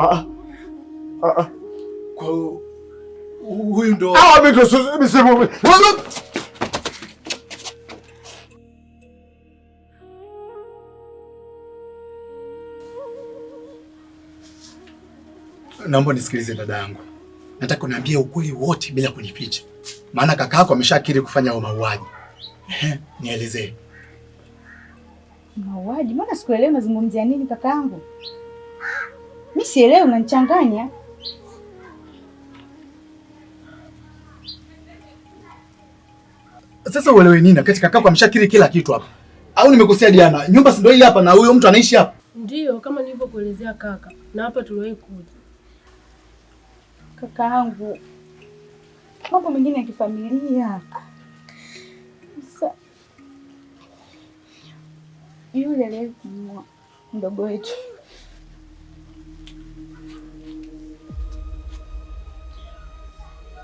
Ah ah. Kwa huyu ndo mimi naomba nisikilize dada yangu. Nataka uniambie ukweli wote bila kunificha. Maana kaka yako ameshakiri kufanya hayo mauaji. Nielezee. Mauaji? Mbona sikuelewi unazungumzia nini kaka yangu? Mimi sielewi, unanichanganya. Sasa uelewe nini? Kati kaka yako ameshakiri kila kitu hapa. Au nimekosea Diana? Nyumba si ndio hii hapa na huyo mtu anaishi hapa? Ndio, kama nilivyokuelezea kaka. Na hapa tuliwahi kuja. Kaka yangu, mambo mengine ya kifamilia. Sasa yule leo mdogo wetu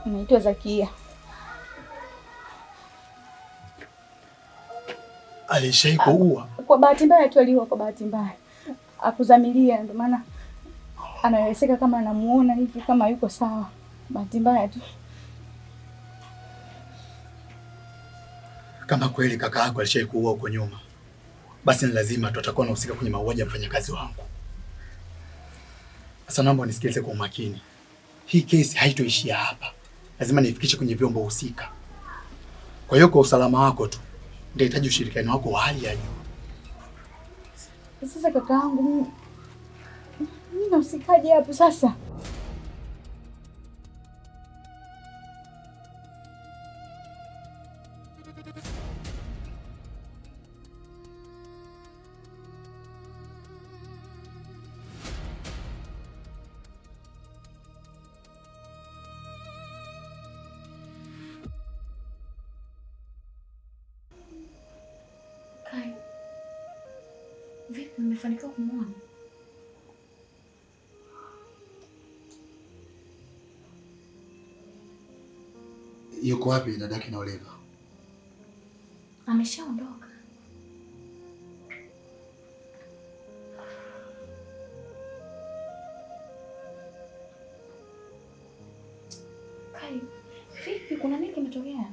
anaitwa Zakia. Alishai kuua? Kwa bahati mbaya tu aliua, kwa bahati mbaya. Akuzamilia, ndio maana anaweseka kama anamuona hivi kama yuko sawa. Bahati mbaya tu. Kama kweli kaka yako alishai kuua huko nyuma, basi ni lazima tutakuwa nahusika kwenye mauaji ya mfanyakazi wangu. Sasa naomba unisikilize kwa umakini. Hii kesi haitoishia hapa. Lazima nifikishe kwenye vyombo husika. Kwa hiyo kwa usalama wako tu, nitahitaji ushirikiano wako wa hali ya juu. Sasa kaka yangu, mimi nahusikaje hapo sasa? Vipi, mmefanikiwa kumuona? Yuko wapi dadake na Oliva? Ameshaondoka. Kai, vipi, kuna nini kimetokea?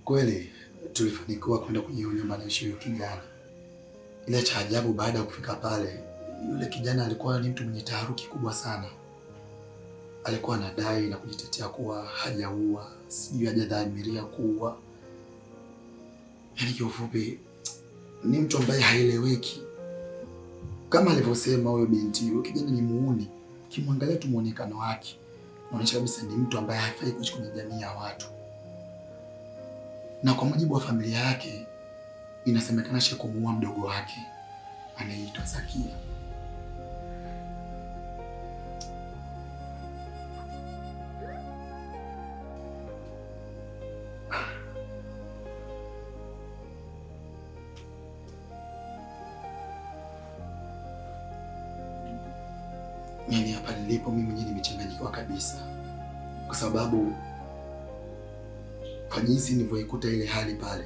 Kweli tulifanikiwa kwenda kwenye nyumba anaishi yule kijana. Ile cha ajabu, baada ya kufika pale, yule kijana alikuwa ni mtu mwenye taharuki kubwa sana. Alikuwa anadai na kujitetea kuwa hajaua, sijui hajadhamiria kuua. Yaani kiufupi ni mtu ambaye haeleweki. Kama alivyosema huyo binti, huyo kijana ni muuni. Kimwangalia tu muonekano wake, unaonyesha kabisa ni mtu ambaye hafai kuishi kwenye jamii ya watu. Na kwa mujibu wa familia yake, inasemekana she kumuua mdogo wake anaitwa Zakia. Yaani hapa nilipo mimi mwenyewe nimechanganyikiwa kabisa, kwa sababu kwa jinsi nilivyoikuta ile hali pale.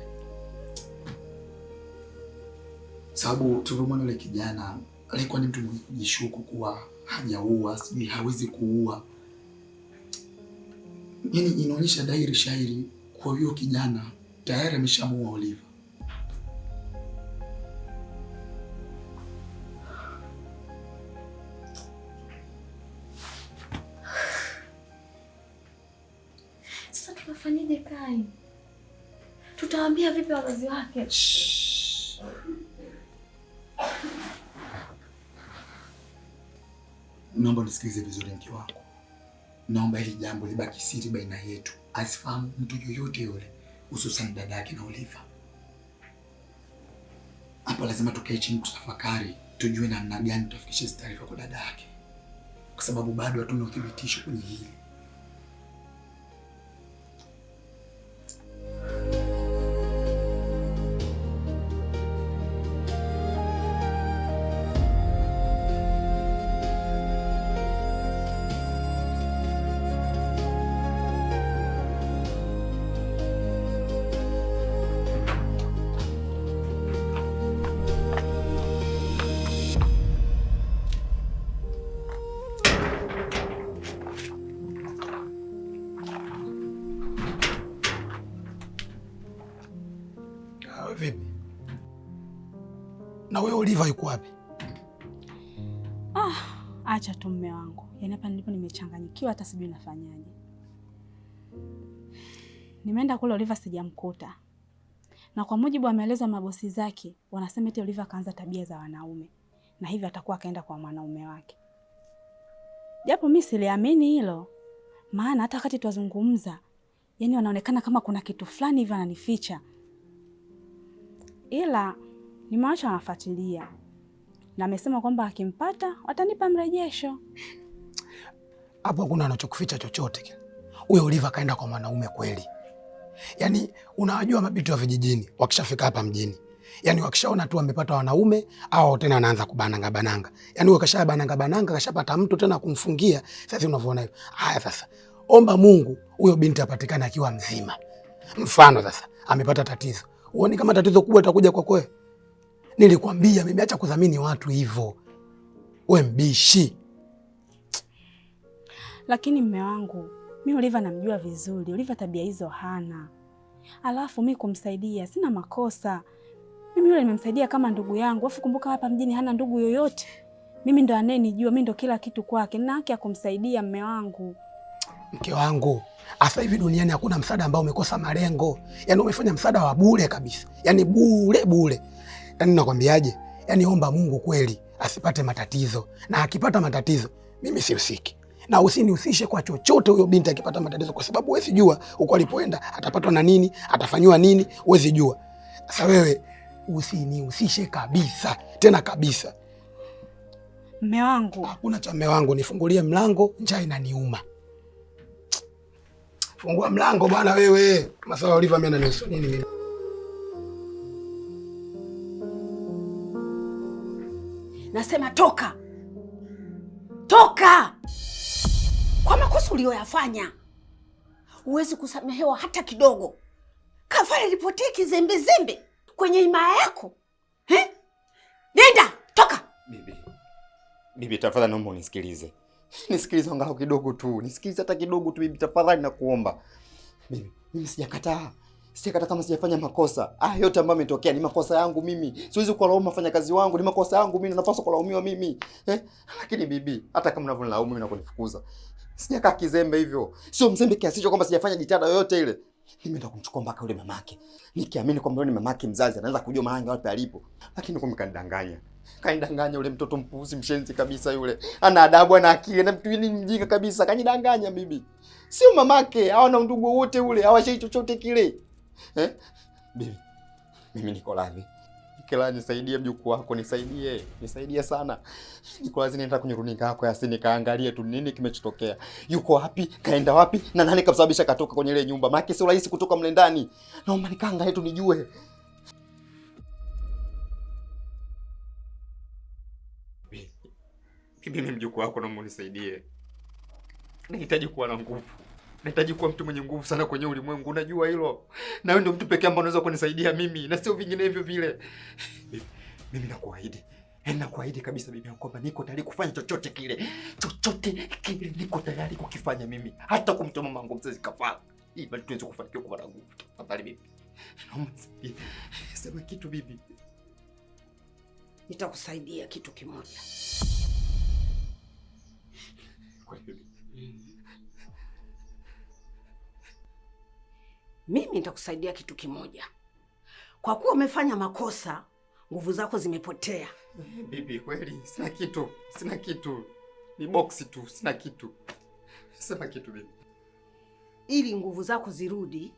Sababu tulivyomwona yule kijana alikuwa ni mtu mwenye kujishuku kuwa hajaua, sijui hawezi kuua. Yaani inaonyesha dhahiri shahiri kwa huyo kijana tayari ameshamuua Oliva. Sasa tunafanyaje Kai? Tutawaambia vipi wazazi wake? Naomba nisikilize vizuri mke wangu. Naomba hili jambo libaki siri baina yetu. Asifahamu mtu yoyote yule, hususan dada yake na Oliva. Hapa lazima tukae chini tutafakari, tujue namna gani tutafikisha hizo taarifa kwa dada yake. Kwa sababu bado hatuna uthibitisho kwenye hili. Na wewe Oliva yuko wapi? Acha tu mume wangu. Yaani hapa nilipo nimechanganyikiwa hata sijui nafanyaje. Nimeenda kule Oliva sijamkuta. Na kwa mujibu wa maelezo ya mabosi zake, wanasema eti Oliva kaanza tabia za wanaume. Na hivyo atakuwa akaenda kwa mwanaume wake. Japo mimi siliamini hilo. Maana hata wakati twazungumza, yaani wanaonekana kama kuna kitu fulani hivi ananificha. Ila nimeacha wanafuatilia. Na amesema kwamba akimpata watanipa mrejesho. Hapo hakuna anachokuficha chochote kile. Huyo Oliva kaenda kwa mwanaume kweli. Yaani unawajua mabinti wa vijijini wakishafika hapa mjini. Yaani wakishaona tu wamepata wanaume au tena anaanza kubananga bananga. Yaani wakisha bananga kashapata mtu tena kumfungia. Sasa unavyoona hivyo. Haya sasa. Omba Mungu huyo binti apatikane akiwa mzima. Mfano sasa amepata tatizo. Uone kama tatizo kubwa litakuja kwa kwewe. Nilikwambia mimi acha kudhamini watu hivyo. Wewe mbishi. Lakini mume wangu, mimi Oliva namjua vizuri. Oliva tabia hizo hana. Alafu mimi kumsaidia sina makosa. Mimi yule nimemsaidia kama ndugu yangu. Afu kumbuka hapa mjini hana ndugu yoyote. Mimi ndo anayenijua, mimi ndo kila kitu kwake. Nina haki ya kumsaidia mume wangu. Mke wangu, asa hivi duniani hakuna msaada ambao umekosa malengo. Yaani umefanya msaada wa bure kabisa. Yaani bure. Yaani nakwambiaje? Yaani omba Mungu kweli asipate matatizo. Na akipata matatizo, mimi sihusiki. Na usinihusishe kwa chochote huyo binti akipata matatizo kwa sababu huwezi jua uko alipoenda atapatwa na nini, atafanywa nini, huwezi jua. Sasa wewe usinihusishe kabisa, tena kabisa. Mume wangu. Hakuna cha mume wangu, nifungulie mlango, njaa inaniuma. Fungua mlango bwana wewe. Masala Oliva mimi ananihusu nini mimi? Nasema toka. Toka! Kwa makosa uliyoyafanya. Huwezi kusamehewa hata kidogo. Kafara ripotee kizembe kwenye imaya yako. Nenda, toka! Bibi tafadhali naomba unisikilize. Nisikilize angalau kidogo tu. Nisikilize hata kidogo tu bibi tafadhali nakuomba. Bibi, mimi sijakataa. Sijakata kama sijafanya makosa. Yote ambayo yametokea ni makosa yangu mimi. Siwezi kulaumu wafanyakazi wangu, ni makosa yangu mimi, napaswa kulaumiwa mimi. Lakini bibi, hata kama unavyonilaumu mimi na kunifukuza, sijakaa kizembe hivyo. Sio mzembe kiasi hicho kwamba sijafanya jitihada yoyote ile. Nimeenda kumchukua mpaka yule mamake. Nikiamini kwamba yule mamake mzazi anaweza kujua mahanga wapi alipo. Lakini kumbe kanidanganya. Kanidanganya yule mtoto mpuuzi mshenzi kabisa yule. Ana adabu, ana akili, na mtu ni mjinga kabisa. Kanidanganya bibi. Sio mamake, hawana ndugu wote ule, hawashai chochote kile. Bibi, mimi niko radhi. Kila nisaidie mjukuu wako, nisaidie. Nisaidie sana. Niko radhi nienda kwenye runinga yako ya sini kaangalie tu nini kimechotokea. Yuko wapi? Kaenda wapi? Na nani kabisababisha katoka kwenye ile nyumba? Maana sio rahisi kutoka mle ndani. Naomba nikaangalie tu nijue. Bibi, mimi mjukuu wako naomba unisaidie. Nahitaji kuwa na nguvu. Nahitaji kuwa mtu mwenye nguvu sana kwenye ulimwengu, unajua hilo. Na wewe ndio mtu pekee ambaye unaweza kunisaidia mimi, na sio vinginevyo vile. Mimi nakuahidi. Nakuahidi kabisa bibi kwamba niko tayari kufanya chochote kile. Chochote kile niko tayari kukifanya mimi. Hata kumtoa mama yangu mzazi kafara. Ili tuweze kufanikiwa kwa nguvu. Tafadhali bibi. Naomba sema kitu bibi. Nitakusaidia kitu kimoja. Kwa bibi. Mimi nitakusaidia kitu kimoja. Kwa kuwa umefanya makosa, nguvu zako zimepotea. Bibi, kweli sina kitu. Ni boksi tu, sina kitu. Sema kitu bibi. Ili nguvu zako zirudi,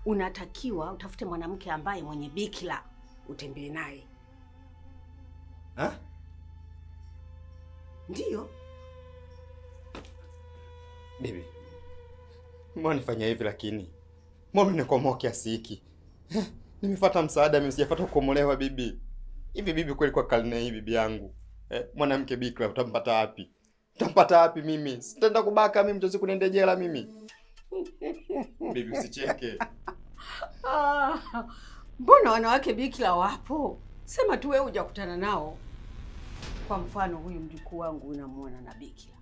unatakiwa utafute mwanamke ambaye mwenye bikira, utembee naye. Ndiyo. Bibi, mbona nifanya hivi lakini? Mbona nikomoa kiasi hiki? Nimefuata msaada, mimi sijafuata kukomolewa bibi. Hivi bibi kweli kwa karne hii bibi yangu. Mwanamke bikira utampata wapi? Utampata wapi mimi? Sitaenda kubaka mimi, mtozi kuniende jela mimi. Bibi usicheke. Mbona wanawake bikira wapo? Sema tu wewe hujakutana nao. Kwa mfano huyu mjukuu wangu unamuona na bikira.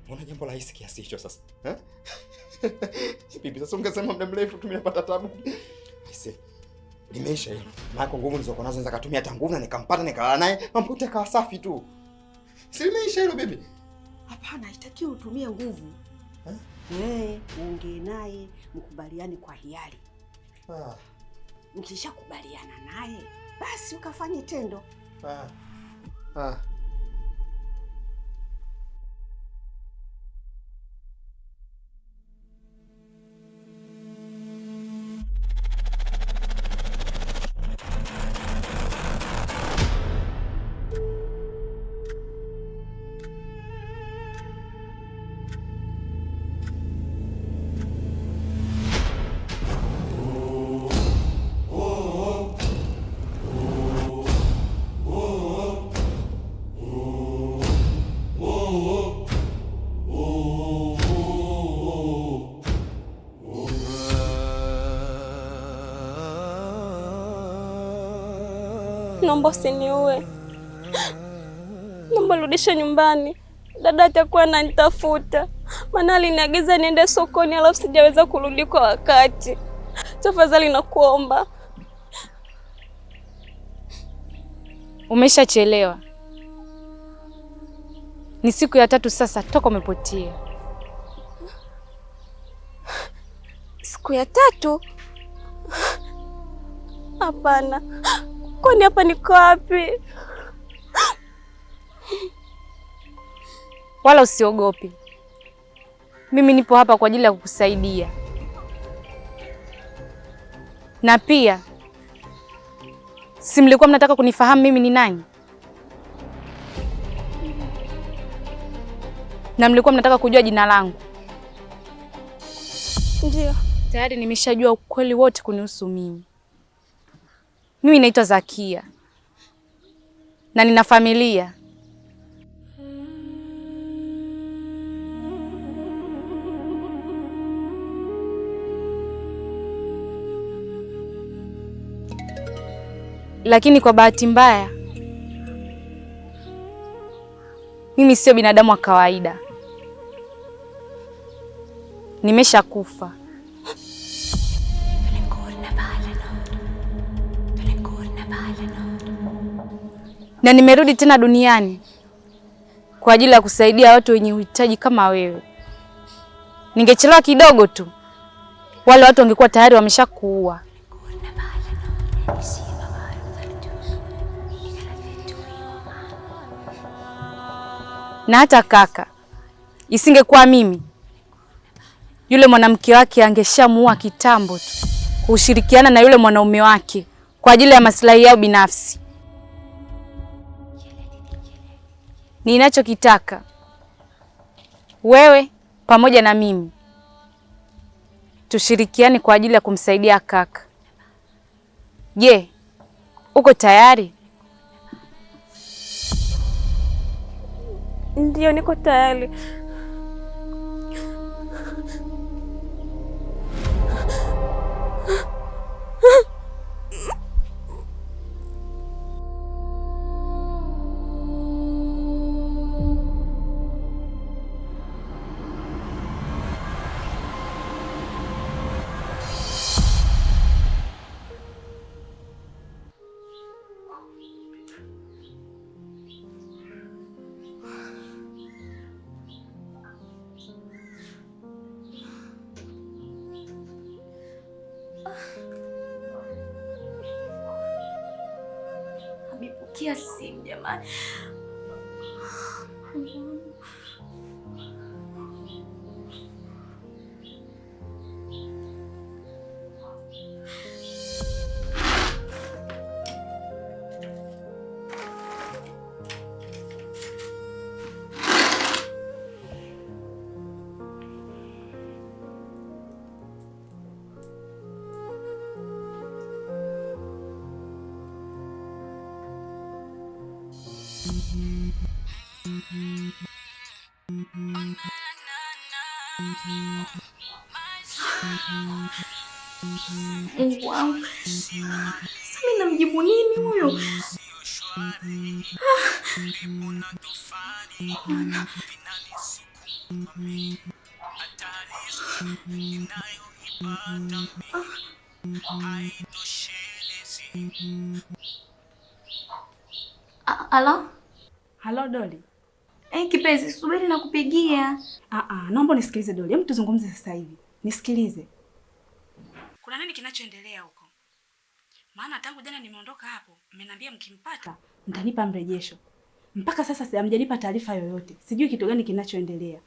Mbona jambo rahisi kiasi hicho sasa? Bibi, sasa ungesema muda mrefu tumepata tabu. Aise. Limeisha hilo. Maana nguvu nilizokuwa nazo naweza kutumia hata nguvu na nikampata nikalala naye, mambo yote yakawa safi tu. Si limeisha hilo bibi? Hapana, haitakiwi utumie nguvu. Muongee naye, mkubaliane kwa hiari. Mkishakubaliana naye, basi ukafanye tendo. Naomba usiniue. Naomba rudisha nyumbani. Dada atakuwa ananitafuta. Maana aliniagiza niende sokoni alafu sijaweza kurudi kwa wakati. Tafadhali nakuomba. Umeshachelewa. Ni siku ya 3 sasa toka umepotea. Siku ya 3? Hapana. Kwani hapa niko wapi? Wala usiogopi. Mimi nipo hapa kwa ajili ya kukusaidia. Na pia si mlikuwa mnataka kunifahamu mimi ni nani? Na mlikuwa mnataka kujua jina langu? Ndio. Tayari nimeshajua ukweli wote kunihusu mimi. Mimi naitwa Zakia. Na nina familia. Lakini kwa bahati mbaya, mimi sio binadamu wa kawaida. Nimeshakufa. Na nimerudi tena duniani kwa ajili ya kusaidia watu wenye uhitaji kama wewe. Ningechelewa kidogo tu, wale watu wangekuwa tayari wameshakuua. Na hata kaka, isingekuwa mimi, yule mwanamke wake angeshamuua kitambo tu, kushirikiana na yule mwanaume wake kwa ajili ya maslahi yao binafsi. Ninachokitaka wewe pamoja na mimi tushirikiane kwa ajili ya kumsaidia kaka. Je, uko tayari? Ndio, niko tayari. Habibukia simu jamani. Mungu wangu. Sasa mimi namjibu nini huyo? Halo? Halo Doli. Kipenzi, subiri na kupigia. Naomba nisikilize Doli. Hebu tuzungumze sasa hivi. Nisikilize. Kuna nini kinachoendelea huko? Maana tangu jana nimeondoka hapo, mmeniambia mkimpata mtanipa mrejesho. Mpaka sasa hamjanipa taarifa yoyote. Sijui kitu gani kinachoendelea.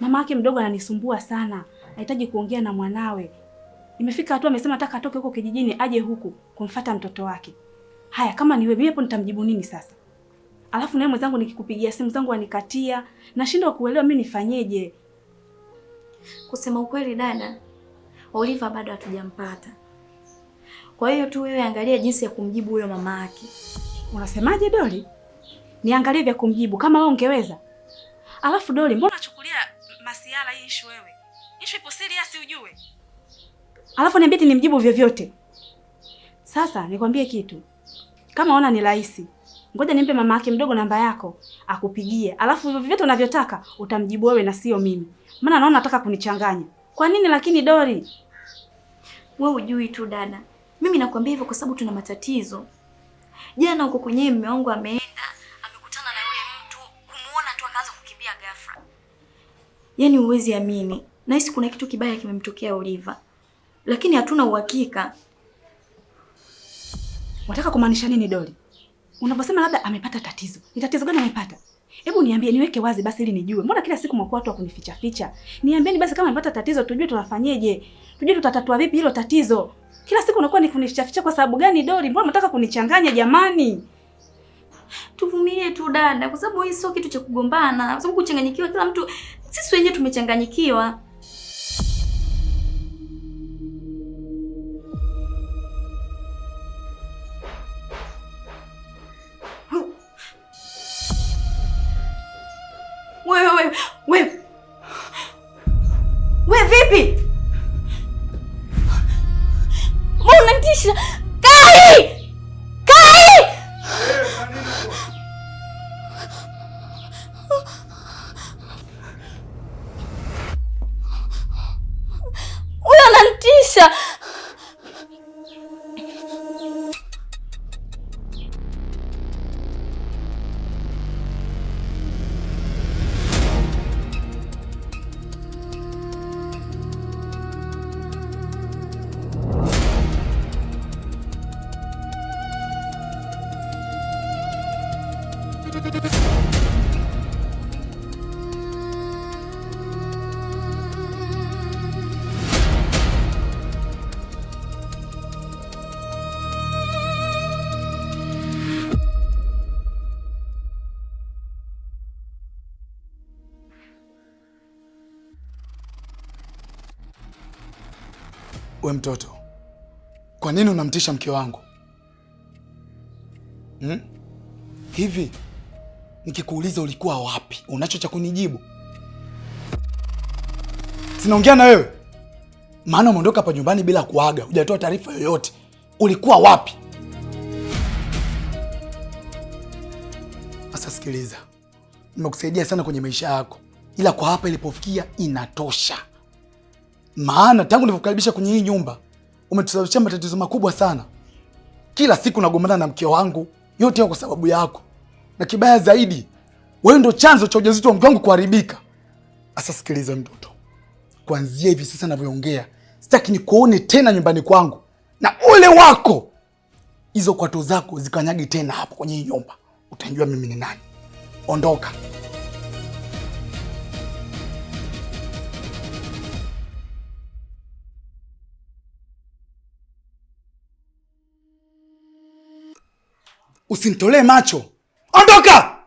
Mama yake mdogo ananisumbua sana. Anahitaji kuongea na mwanawe. Imefika hatua amesema nataka atoke huko kijijini aje huku kumfuata mtoto wake. Haya, kama ni wewe hapo nitamjibu nini sasa? Alafu naye mwenzangu nikikupigia simu zangu anikatia, nashindwa kuelewa mimi nifanyeje. Kusema ukweli dada, Oliva bado hatujampata. Kwa hiyo tu wewe angalia jinsi ya kumjibu huyo mama yake. Unasemaje Doli? Niangalie vya kumjibu kama wewe ungeweza. Alafu Doli, mbona unachukulia masiala hii issue wewe? Issue ipo serious ujue. Alafu niambie nimjibu vyovyote. Sasa nikwambie kitu. Kama ona ni rahisi, ngoja nimpe mama yake mdogo namba yako akupigie. Alafu hivyo vyote unavyotaka utamjibu wewe na sio mimi. Maana naona nataka kunichanganya. Kwa nini lakini Doli? Wewe hujui tu dada. Mimi nakwambia hivyo kwa sababu tuna matatizo. Jana huko kwenye mume wangu ameenda, amekutana na yule mtu, kumuona tu akaanza kukimbia ghafla. Yaani huwezi amini. Nahisi kuna kitu kibaya kimemtokea Oliva. Lakini hatuna uhakika. Unataka kumaanisha nini Doli? Unaposema labda amepata tatizo. Ni tatizo gani amepata? Hebu niambie, niweke wazi basi ili nijue. Mbona kila siku mko watu wa kunificha ficha? Niambieni basi kama amepata tatizo tujue tunafanyeje. Tujue tutatatua vipi hilo tatizo. Kila siku unakuwa ni kunificha ficha kwa sababu gani Doli? Mbona unataka kunichanganya jamani? Tuvumilie tu dada, kwa sababu hii sio kitu cha kugombana. Kwa sababu kuchanganyikiwa kila mtu, sisi wenyewe tumechanganyikiwa. Wewe vipi? Mbona unanitisha? Kai! Wewe unanitisha. We mtoto, kwa nini unamtisha mke wangu? Hivi nikikuuliza ulikuwa wapi, unacho cha kunijibu? Sinaongea na wewe. Maana umeondoka hapa nyumbani bila kuaga, hujatoa taarifa yoyote. Ulikuwa wapi? Sasa sikiliza. Nimekusaidia sana kwenye maisha yako. Ila kwa hapa ilipofikia inatosha. Maana tangu nilivyokaribisha kwenye hii nyumba, umetusababishia matatizo makubwa sana. Kila siku nagombana na mke wangu, yote kwa sababu yako. Na kibaya zaidi, wewe ndio chanzo cha ujauzito wa mke wangu kuharibika. Sasa sikiliza mtoto. Kuanzia hivi sasa ninavyoongea, sitaki nikuone tena nyumbani kwangu. Na ule wako, hizo kwato zako zikanyagi tena hapo kwenye hii nyumba. Utajua mimi ni nani. Ondoka. Usinitolee macho. Ondoka!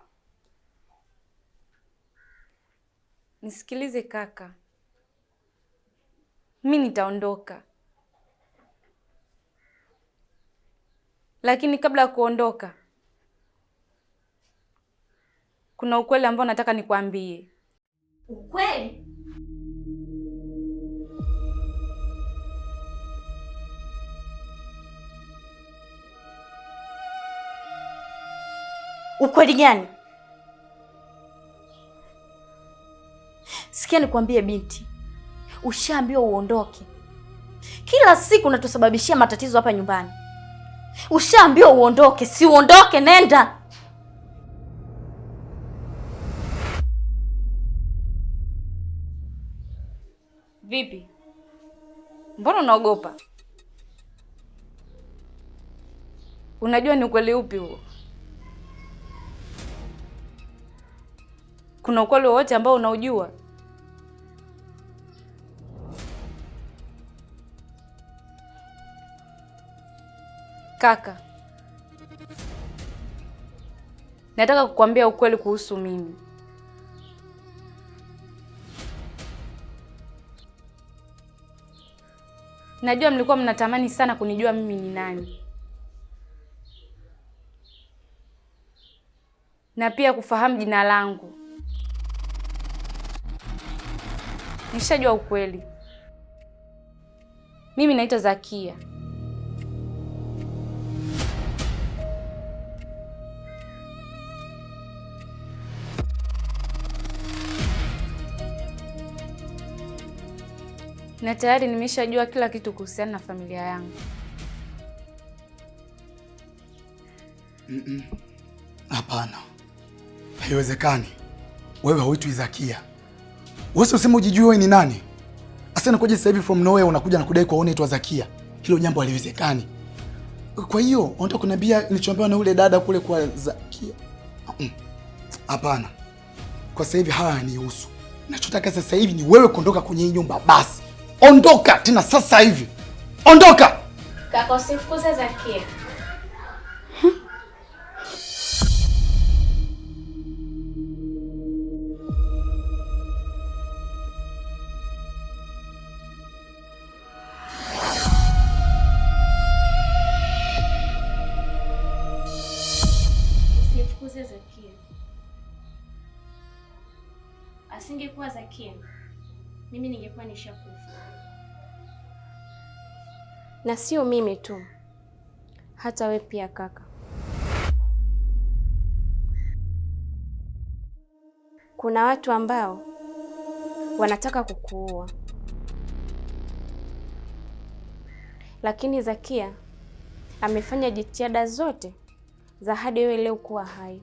Nisikilize kaka. Mimi nitaondoka. Lakini kabla ya kuondoka, kuna ukweli ambao nataka nikwambie. Ukweli? Ukweli gani? Sikia nikwambie binti. Ushaambiwa uondoke. Kila siku unatusababishia matatizo hapa nyumbani. Ushaambiwa uondoke, si uondoke, nenda. Vipi? Mbona unaogopa? Unajua ni ukweli upi huo? Kuna ukweli wowote ambao unaujua? Kaka, nataka kukuambia ukweli kuhusu mimi. Najua mlikuwa mnatamani sana kunijua mimi ni nani, na pia kufahamu jina langu. Nishajua ukweli. Mimi naitwa Zakia. Na tayari nimeshajua kila kitu kuhusiana na familia yangu. Hapana. Haiwezekani. Wewe hauitwi Zakia. Wewe useme ujijue wewe ni nani? Asa nakuja sasa hivi from nowhere unakuja na kudai kwa unaitwa Zakia. Hilo jambo haliwezekani. Kwa hiyo unataka kuniambia nilichoambiwa na ule dada kule kwa Zakia? Hapana. Kwa sasa hivi hawa hanihusu. Nachotaka sasa hivi ni wewe kuondoka kwenye hii nyumba basi. Ondoka tena sasa hivi. Ondoka. Kaka, usifukuze Zakia. Usifukuze Zakia. Asingekuwa Zakia, mimi ningekuwa nishakufa. Na sio mimi tu, hata we pia kaka. Kuna watu ambao wanataka kukuua, lakini Zakia amefanya jitihada zote za hadi wewe leo kuwa hai.